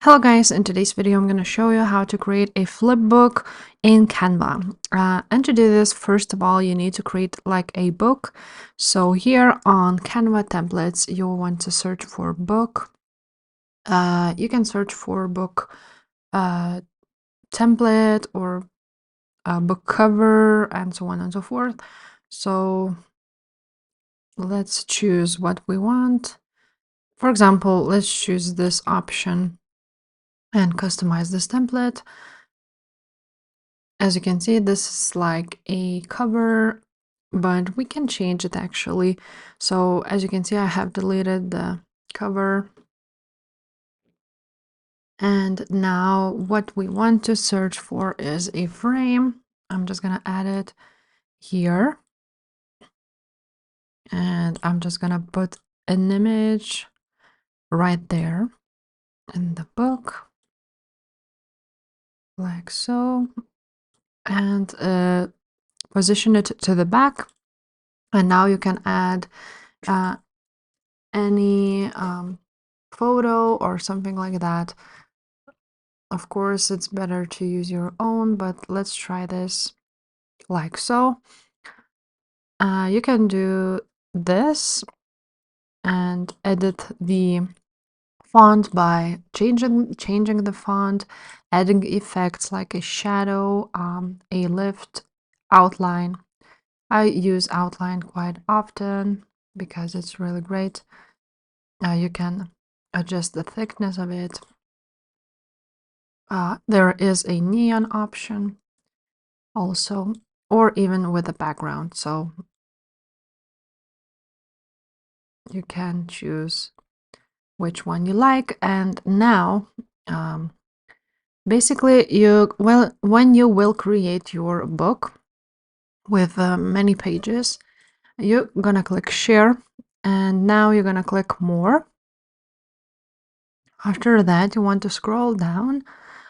Hello guys, in today's video I'm going to show you how to create a flipbook in Canva. And to do this, first of all, you need to create like a book. So here on Canva templates, you'll want to search for book. You can search for book template or book cover and so on and so forth. So let's choose what we want. For example, let's choose this option and customize this template. As you can see, this is like a cover, but we can change it actually. So as you can see, I have deleted the cover. And now what we want to search for is a frame. I'm just going to add it here. And I'm just going to put an image right there in the book, like so. And position it to the back. And now you can add any photo or something like that. Of course, it's better to use your own, but let's try this like so. You can do this and edit the font by changing the font, adding effects like a shadow, a lift, outline. I use outline quite often because it's really great. You can adjust the thickness of it. There is a neon option also, or even with a background. So you can choose which one you like. And now, basically, when you will create your book with many pages, you're gonna click share, and now you're gonna click more. After that, you want to scroll down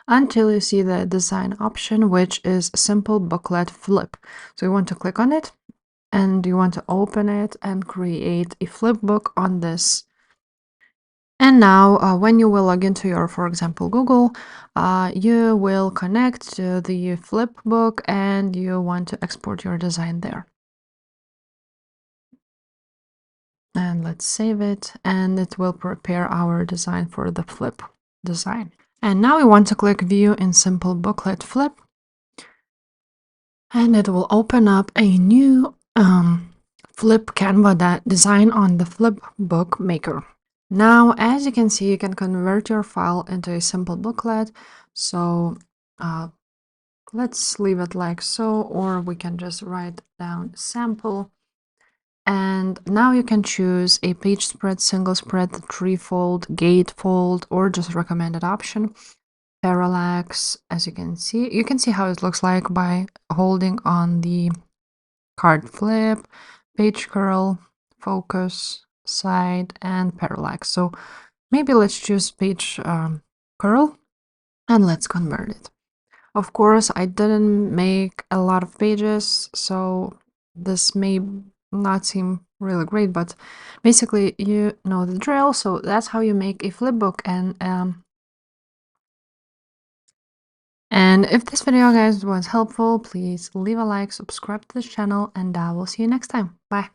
until you see the design option, which is simple booklet flip. So you want to click on it and you want to open it and create a flipbook on this. And now when you will log into your, for example, Google, you will connect to the flipbook and you want to export your design there. And let's save it, and it will prepare our design for the flip design. And now we want to click view in simple booklet flip, and it will open up a new flip Canva design on the Flipbook maker. Now, as you can see, you can convert your file into a simple booklet. So let's leave it like so, or we can just write down sample. And now you can choose a page spread, single spread, three-fold, gatefold, or just recommended option. Parallax, as you can see how it looks like by holding on the card flip, page curl, focus, side, and parallax. So maybe let's choose page curl and let's convert it. Of course, I didn't make a lot of pages, so this may not seem really great, but basically you know the drill. So that's how you make a flipbook. And if this video, guys, was helpful, please leave a like, subscribe to this channel, and I will see you next time. Bye.